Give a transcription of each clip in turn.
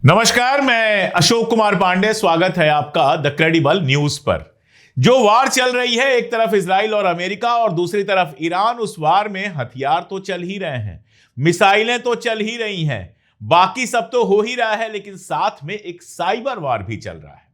नमस्कार, मैं अशोक कुमार पांडे। स्वागत है आपका द क्रेडिबल न्यूज पर। जो वार चल रही है, एक तरफ इजराइल और अमेरिका और दूसरी तरफ ईरान, उस वार में हथियार तो चल ही रहे हैं, मिसाइलें तो चल ही रही हैं, बाकी सब तो हो ही रहा है, लेकिन साथ में एक साइबर वार भी चल रहा है।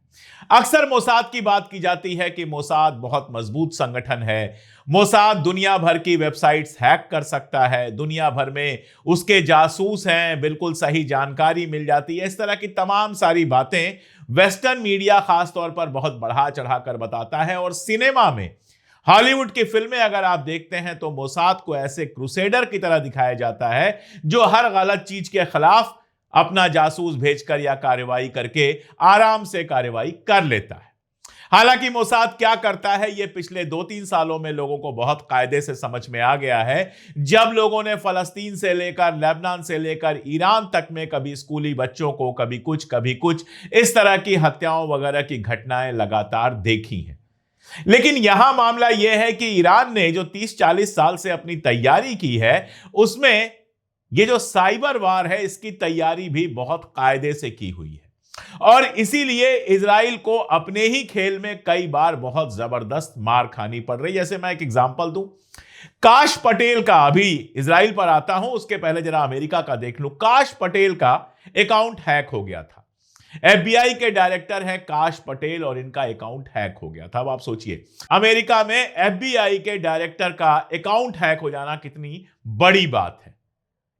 अक्सर मोसाद की बात की जाती है कि मोसाद बहुत मजबूत संगठन है। मोसाद दुनिया भर की वेबसाइट्स हैक कर सकता है, दुनिया भर में उसके जासूस हैं, बिल्कुल सही जानकारी मिल जाती है। इस तरह की तमाम सारी बातें वेस्टर्न मीडिया खासतौर पर बहुत बढ़ा चढ़ाकर बताता है। और सिनेमा में, हॉलीवुड की फिल्में अगर आप देखते हैं तो मोसाद को ऐसे क्रूसेडर की तरह दिखाया जाता है जो हर गलत चीज के खिलाफ अपना जासूस भेजकर या कार्रवाई करके आराम से कार्रवाई कर लेता है। हालांकि मोसाद क्या करता है, यह पिछले 2-3 सालों में लोगों को बहुत कायदे से समझ में आ गया है। जब लोगों ने फलस्तीन से लेकर लेबनान से लेकर ईरान तक में कभी स्कूली बच्चों को कभी कुछ इस तरह की हत्याओं वगैरह की घटनाएं लगातार देखी हैं। लेकिन यहां मामला यह है कि ईरान ने जो 30-40 साल से अपनी तैयारी की है, उसमें ये जो साइबर वार है, इसकी तैयारी भी बहुत कायदे से की हुई है। और इसीलिए इजराइल को अपने ही खेल में कई बार बहुत जबरदस्त मार खानी पड़ रही है। जैसे मैं एक एग्जांपल दूं, काश पटेल का, अभी इजराइल पर आता हूं उसके पहले जरा अमेरिका का देख लूं। काश पटेल का अकाउंट हैक हो गया था। एफबीआई के डायरेक्टर हैं काश पटेल और इनका अकाउंट हैक हो गया था। अब आप सोचिए, अमेरिका में एफबीआई के डायरेक्टर का अकाउंट हैक हो जाना कितनी बड़ी बात है।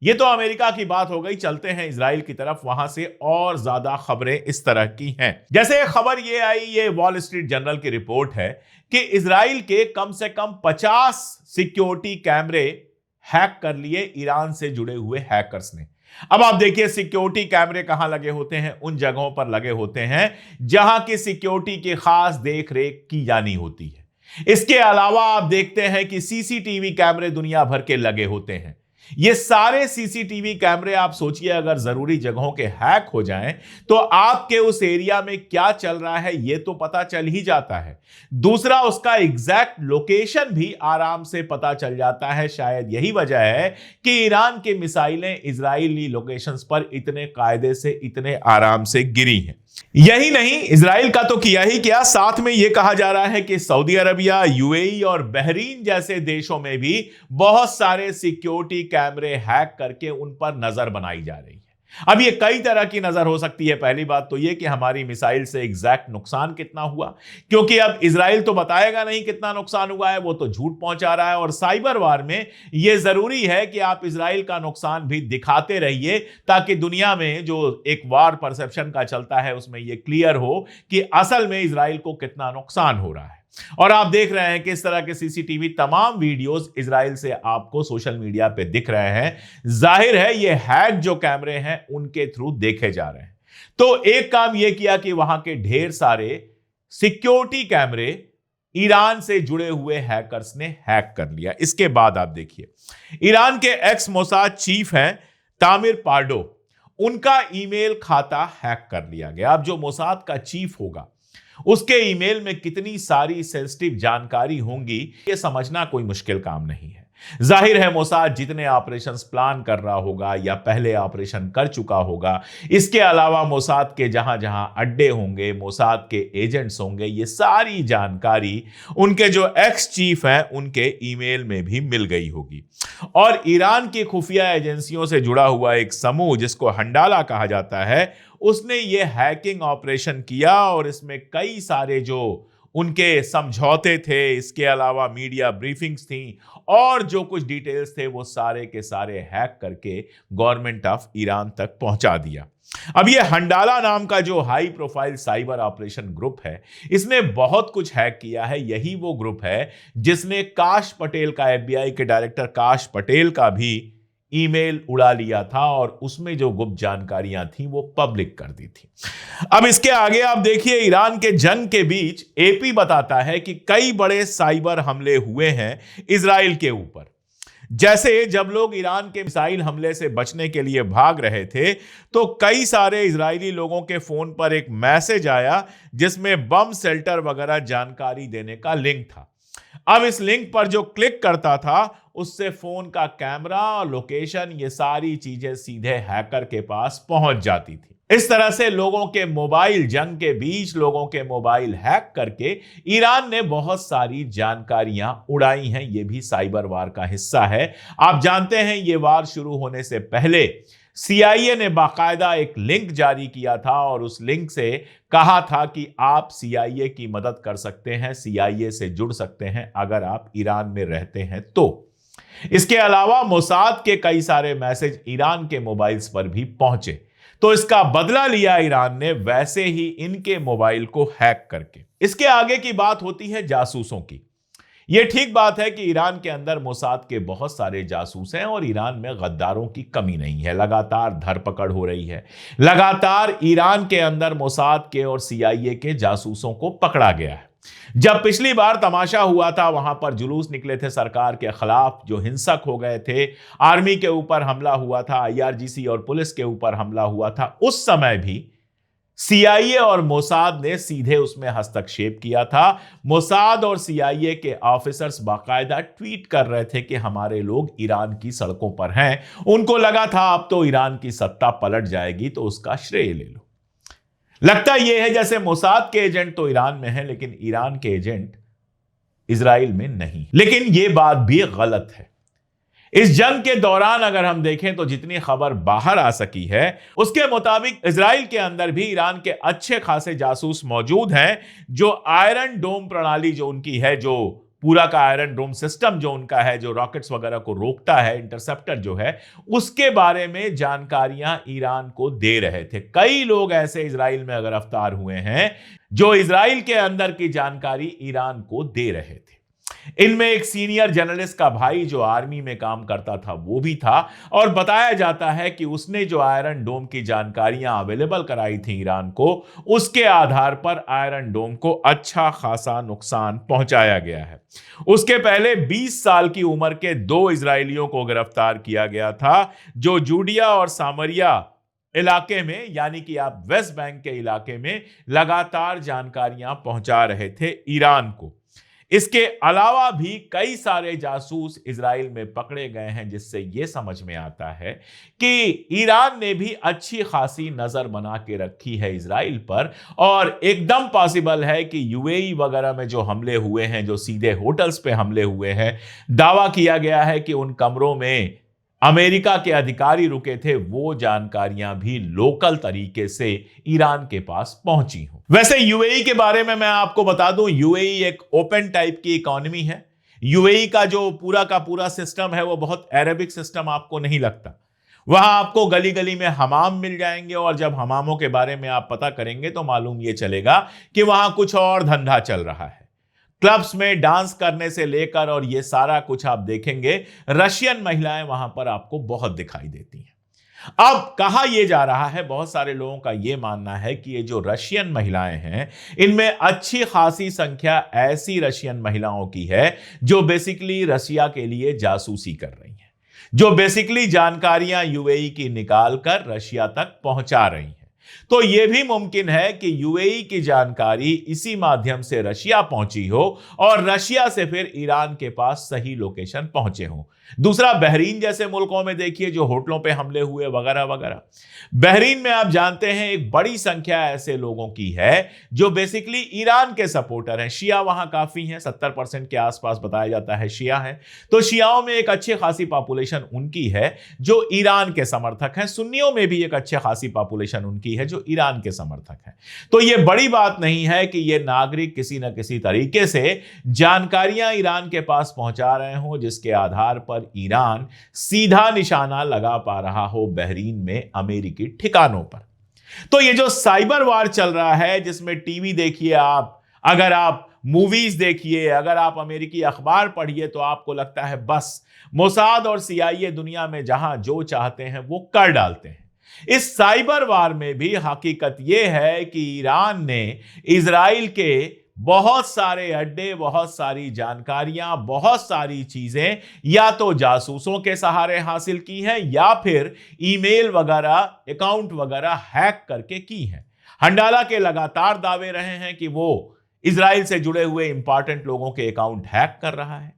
ये तो अमेरिका की बात हो गई। चलते हैं इजराइल की तरफ, वहां से और ज्यादा खबरें इस तरह की हैं। जैसे खबर ये आई, ये वॉल स्ट्रीट जर्नल की रिपोर्ट है कि इजराइल के कम से कम 50 सिक्योरिटी कैमरे हैक कर लिए ईरान से जुड़े हुए हैकर्स ने। अब आप देखिए, सिक्योरिटी कैमरे कहां लगे होते हैं? उन जगहों पर लगे होते हैं जहां की सिक्योरिटी की खास देख रेख की जानी होती है। इसके अलावा आप देखते हैं कि सीसीटीवी कैमरे दुनिया भर के लगे होते हैं। ये सारे सीसीटीवी कैमरे, आप सोचिए, अगर जरूरी जगहों के हैक हो जाएं तो आपके उस एरिया में क्या चल रहा है ये तो पता चल ही जाता है। दूसरा, उसका एग्जैक्ट लोकेशन भी आराम से पता चल जाता है। शायद यही वजह है कि ईरान की मिसाइलें इजरायली लोकेशंस पर इतने कायदे से, इतने आराम से गिरी हैं। यही नहीं, इजराइल का तो किया ही क्या, साथ में यह कहा जा रहा है कि सऊदी अरबिया, यूएई और बहरीन जैसे देशों में भी बहुत सारे सिक्योरिटी कैमरे हैक करके उन पर नजर बनाई जा रही है। अब ये कई तरह की नजर हो सकती है। पहली बात तो यह कि हमारी मिसाइल से एग्जैक्ट नुकसान कितना हुआ, क्योंकि अब इजराइल तो बताएगा नहीं कितना नुकसान हुआ है, वो तो झूठ पहुंचा रहा है। और साइबर वार में यह जरूरी है कि आप इजराइल का नुकसान भी दिखाते रहिए, ताकि दुनिया में जो एक वार परसेप्शन का चलता है उसमें यह क्लियर हो कि असल में इजराइल को कितना नुकसान हो रहा है। और आप देख रहे हैं कि इस तरह के सीसीटीवी तमाम वीडियोस इजराइल से आपको सोशल मीडिया पे दिख रहे हैं। जाहिर है ये हैक जो कैमरे हैं उनके थ्रू देखे जा रहे हैं। तो एक काम यह किया कि वहां के ढेर सारे सिक्योरिटी कैमरे ईरान से जुड़े हुए हैकर्स ने हैक कर लिया। इसके बाद आप देखिए, ईरान के एक्स मोसाद चीफ हैं तामिर पार्डो, उनका ईमेल खाता हैक कर लिया गया। अब जो मोसाद का चीफ होगा उसके ईमेल में कितनी सारी सेंसिटिव जानकारी होंगी, यह समझना कोई मुश्किल काम नहीं है। जाहिर है मोसाद जितने ऑपरेशंस प्लान कर रहा होगा या पहले ऑपरेशन कर चुका होगा, इसके अलावा मोसाद के जहां जहां अड्डे होंगे, मोसाद के एजेंट्स होंगे, ये सारी जानकारी उनके जो एक्स चीफ हैं उनके ईमेल में भी मिल गई होगी। और ईरान की खुफिया एजेंसियों से जुड़ा हुआ एक समूह जिसको हंडाला कहा जाता है, उसने ये हैकिंग ऑपरेशन किया और इसमें कई सारे जो उनके समझौते थे, इसके अलावा मीडिया ब्रीफिंग्स थी और जो कुछ डिटेल्स थे, वो सारे के सारे हैक करके गवर्नमेंट ऑफ ईरान तक पहुंचा दिया। अब ये हंडाला नाम का जो high profile cyber operation group है, इसने बहुत कुछ हैक किया है। यही वो ग्रुप है जिसने काश पटेल का, एफबीआई के डायरेक्टर काश पटेल का भी ईमेल उड़ा लिया था और उसमें जो गुप्त जानकारियां थी वो पब्लिक कर दी थी। अब इसके आगे आप देखिए, ईरान के जंग के बीच एपी बताता है कि कई बड़े साइबर हमले हुए हैं इजराइल के ऊपर। जैसे जब लोग ईरान के मिसाइल हमले से बचने के लिए भाग रहे थे तो कई सारे इजरायली लोगों के फोन पर एक मैसेज आया जिसमें बम शेल्टर वगैरह जानकारी देने का लिंक था। अब इस लिंक पर जो क्लिक करता था उससे फोन का कैमरा, लोकेशन, ये सारी चीजें सीधे हैकर के पास पहुंच जाती थी। इस तरह से लोगों के मोबाइल, जंग के बीच लोगों के मोबाइल हैक करके ईरान ने बहुत सारी जानकारियां उड़ाई हैं। यह भी साइबर वार का हिस्सा है। आप जानते हैं यह वार शुरू होने से पहले CIA ने बाकायदा एक लिंक जारी किया था और उस लिंक से कहा था कि आप CIA की मदद कर सकते हैं, CIA से जुड़ सकते हैं अगर आप ईरान में रहते हैं तो। इसके अलावा मोसाद के कई सारे मैसेज ईरान के मोबाइल्स पर भी पहुंचे, तो इसका बदला लिया ईरान ने वैसे ही इनके मोबाइल को हैक करके। इसके आगे की बात होती है जासूसों की। यह ठीक बात है कि ईरान के अंदर मोसाद के बहुत सारे जासूस हैं और ईरान में गद्दारों की कमी नहीं है। लगातार धरपकड़ हो रही है, लगातार ईरान के अंदर मोसाद के और CIA के जासूसों को पकड़ा गया है। जब पिछली बार तमाशा हुआ था, वहां पर जुलूस निकले थे सरकार के खिलाफ, जो हिंसक हो गए थे, आर्मी के ऊपर हमला हुआ था, IRGC और पुलिस के ऊपर हमला हुआ था, उस समय भी CIA और मोसाद ने सीधे उसमें हस्तक्षेप किया था। मोसाद और CIA के ऑफिसर्स बाकायदा ट्वीट कर रहे थे कि हमारे लोग ईरान की सड़कों पर हैं। उनको लगा था अब तो ईरान की सत्ता पलट जाएगी, तो उसका श्रेय ले लो। लगता यह है जैसे मोसाद के एजेंट तो ईरान में हैं, लेकिन ईरान के एजेंट इजराइल में नहीं। लेकिन यह बात भी गलत है। इस जंग के दौरान अगर हम देखें तो जितनी खबर बाहर आ सकी है, उसके मुताबिक इजराइल के अंदर भी ईरान के अच्छे खासे जासूस मौजूद हैं, जो आयरन डोम प्रणाली जो उनकी है, जो पूरा का आयरन डोम सिस्टम जो उनका है, जो रॉकेट्स वगैरह को रोकता है, इंटरसेप्टर जो है, उसके बारे में जानकारियां ईरान को दे रहे थे। कई लोग ऐसे इजराइल में गिरफ्तार हुए हैं जो इजराइल के अंदर की जानकारी ईरान को दे रहे थे। इनमें एक सीनियर जर्नलिस्ट का भाई जो आर्मी में काम करता था वो भी था, और बताया जाता है कि उसने जो आयरन डोम की जानकारियां अवेलेबल कराई थी ईरान को, उसके आधार पर आयरन डोम को अच्छा खासा नुकसान पहुंचाया गया है। उसके पहले 20 साल की उम्र के 2 इजरायलियों को गिरफ्तार किया गया था, जो जूडिया और सामरिया इलाके में, यानी कि आप वेस्ट बैंक के इलाके में लगातार जानकारियां पहुंचा रहे थे ईरान को। इसके अलावा भी कई सारे जासूस इजराइल में पकड़े गए हैं, जिससे यह समझ में आता है कि ईरान ने भी अच्छी खासी नजर बना के रखी है इजराइल पर, और एकदम पॉसिबल है कि UAE वगैरह में जो हमले हुए हैं, जो सीधे होटल्स पे हमले हुए हैं, दावा किया गया है कि उन कमरों में अमेरिका के अधिकारी रुके थे, वो जानकारियां भी लोकल तरीके से ईरान के पास पहुंची हो। वैसे UAE के बारे में मैं आपको बता दूं, UAE एक ओपन टाइप की इकोनॉमी है। UAE का जो पूरा का पूरा सिस्टम है वो बहुत अरेबिक सिस्टम आपको नहीं लगता। वहां आपको गली गली में हमाम मिल जाएंगे, और जब हमामों के बारे में आप पता करेंगे तो मालूम ये चलेगा कि वहां कुछ और धंधा चल रहा है। क्लब्स में डांस करने से लेकर और ये सारा कुछ आप देखेंगे, रशियन महिलाएं वहां पर आपको बहुत दिखाई देती हैं। अब कहा यह जा रहा है, बहुत सारे लोगों का यह मानना है कि ये जो रशियन महिलाएं हैं, इनमें अच्छी खासी संख्या ऐसी रशियन महिलाओं की है जो बेसिकली रशिया के लिए जासूसी कर रही हैं, जो बेसिकली जानकारियां UAE की निकालकर रशिया तक पहुंचा रही हैं। तो यह भी मुमकिन है कि UAE की जानकारी इसी माध्यम से रशिया पहुंची हो और रशिया से फिर ईरान के पास सही लोकेशन पहुंचे हो। दूसरा, बहरीन जैसे मुल्कों में देखिए जो होटलों पे हमले हुए वगैरह वगैरह, बहरीन में आप जानते हैं एक बड़ी संख्या ऐसे लोगों की है जो बेसिकली ईरान के सपोर्टर हैं। शिया वहां काफी हैं, 70% के आसपास बताया जाता है शिया है। तो शियाओं में एक अच्छी खासी पॉपुलेशन उनकी है जो ईरान के समर्थक हैं। सुन्नियों में भी एक अच्छी खासी पॉपुलेशन उनकी है जो ईरान के समर्थक हैं। तो यह बड़ी बात नहीं है कि ये नागरिक किसी न किसी तरीके से जानकारियां ईरान के पास पहुंचा रहे हों, जिसके आधार पर ईरान सीधा निशाना लगा पा रहा हो बहरीन में अमेरिकी ठिकानों पर। तो ये जो साइबर वार चल रहा है, जिसमें टीवी देखिए आप, अगर आप मूवीज देखिए, अगर आप अमेरिकी अखबार पढ़िए, तो आपको लगता है बस मोसाद और CIA दुनिया में जहां जो चाहते हैं वो कर डालते हैं। इस साइबर वार में भी हकीकत यह है कि ईरान ने इजराइल के बहुत सारे अड्डे, बहुत सारी जानकारियां, बहुत सारी चीजें या तो जासूसों के सहारे हासिल की हैं या फिर ईमेल वगैरह, अकाउंट वगैरह हैक करके की हैं। हंडाला के लगातार दावे रहे हैं कि वो इजराइल से जुड़े हुए इंपॉर्टेंट लोगों के अकाउंट हैक कर रहा है।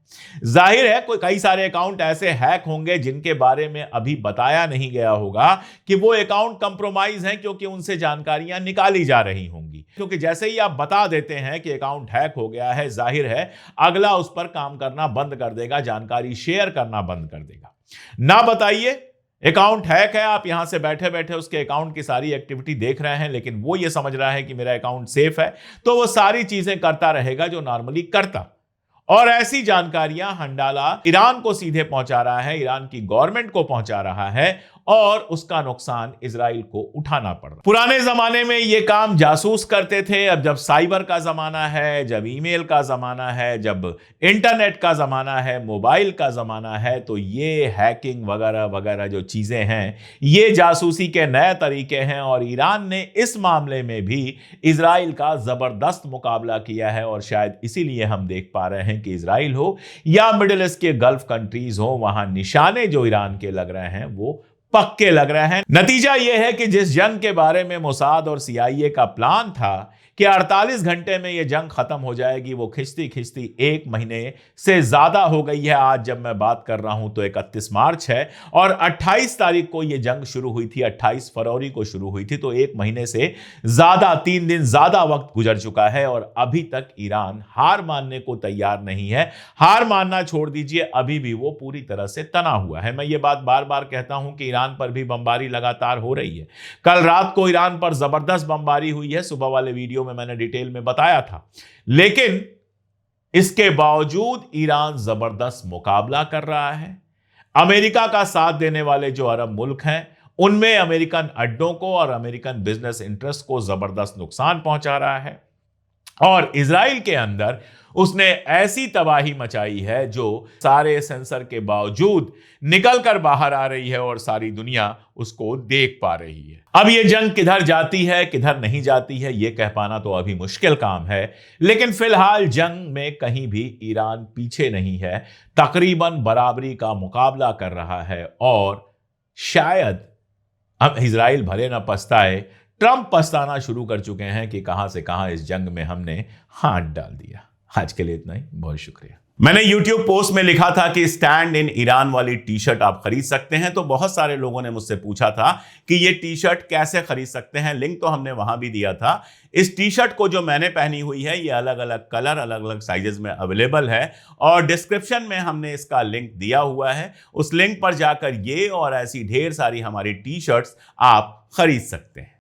जाहिर है कई सारे अकाउंट ऐसे हैक होंगे जिनके बारे में अभी बताया नहीं गया होगा कि वो अकाउंट कंप्रोमाइज हैं, क्योंकि उनसे जानकारियां निकाली जा रही होंगी। क्योंकि जैसे ही आप बता देते हैं कि अकाउंट हैक हो गया है, जाहिर है अगला उस पर काम करना बंद कर देगा, जानकारी शेयर करना बंद कर देगा। ना बताइए अकाउंट हैक है, आप यहां से बैठे बैठे उसके अकाउंट की सारी एक्टिविटी देख रहे हैं, लेकिन वो ये समझ रहा है कि मेरा अकाउंट सेफ है, तो वो सारी चीजें करता रहेगा जो नॉर्मली करता। और ऐसी जानकारियां हंडाला ईरान को सीधे पहुंचा रहा है, ईरान की गवर्नमेंट को पहुंचा रहा है, और उसका नुकसान इजराइल को उठाना पड़ रहा। पुराने जमाने में यह काम जासूस करते थे, अब जब साइबर का जमाना है, जब ईमेल का जमाना है, जब इंटरनेट का जमाना है, मोबाइल का जमाना है, तो ये हैकिंग वगैरह वगैरह जो चीजें हैं, ये जासूसी के नए तरीके हैं। और ईरान ने इस मामले में भी इजराइल का जबरदस्त मुकाबला किया है, और शायद इसीलिए हम देख पा रहे हैं कि इजराइल हो या मिडिल ईस्ट के गल्फ कंट्रीज हो, वहां निशाने जो ईरान के लग रहे हैं वो पक्के लग रहे हैं। नतीजा यह है कि जिस जंग के बारे में मोसाद और सीआईए का प्लान था कि 48 घंटे में यह जंग खत्म हो जाएगी, वो खिंचती खिंचती 1 महीने से ज्यादा हो गई है। आज जब मैं बात कर रहा हूं तो 31 मार्च है और 28 तारीख को यह जंग शुरू हुई थी, 28 फरवरी को शुरू हुई थी, तो 1 महीने से ज्यादा, 3 दिन ज्यादा वक्त गुजर चुका है और अभी तक ईरान हार मानने को तैयार नहीं है। हार मानना छोड़ दीजिए, अभी भी वो पूरी तरह से तना हुआ है। मैं ये बात बार बार कहता हूं कि ईरान पर भी बमबारी लगातार हो रही है। कल रात को ईरान पर जबरदस्त बमबारी हुई है, सुबह वाले वीडियो में मैंने डिटेल में बताया था, लेकिन इसके बावजूद ईरान जबरदस्त मुकाबला कर रहा है। अमेरिका का साथ देने वाले जो अरब मुल्क हैं, उनमें अमेरिकन अड्डों को और अमेरिकन बिजनेस इंटरेस्ट को जबरदस्त नुकसान पहुंचा रहा है, और इजराइल के अंदर उसने ऐसी तबाही मचाई है जो सारे सेंसर के बावजूद निकल कर बाहर आ रही है और सारी दुनिया उसको देख पा रही है। अब यह जंग किधर जाती है किधर नहीं जाती है यह कह पाना तो अभी मुश्किल काम है, लेकिन फिलहाल जंग में कहीं भी ईरान पीछे नहीं है, तकरीबन बराबरी का मुकाबला कर रहा है। और शायद अब इजराइल भले ना पछताए, ट्रंप पछताना शुरू कर चुके हैं कि कहां से कहां इस जंग में हमने हाथ डाल दिया। आज के लिए इतना ही, बहुत शुक्रिया। मैंने YouTube पोस्ट में लिखा था कि स्टैंड इन ईरान वाली टी शर्ट आप खरीद सकते हैं, तो बहुत सारे लोगों ने मुझसे पूछा था कि ये टी शर्ट कैसे खरीद सकते हैं। लिंक तो हमने वहां भी दिया था। इस टी शर्ट को जो मैंने पहनी हुई है, ये अलग अलग कलर, अलग अलग साइजेस में अवेलेबल है, और डिस्क्रिप्शन में हमने इसका लिंक दिया हुआ है। उस लिंक पर जाकर ये और ऐसी ढेर सारी हमारी टी शर्ट्स आप खरीद सकते हैं।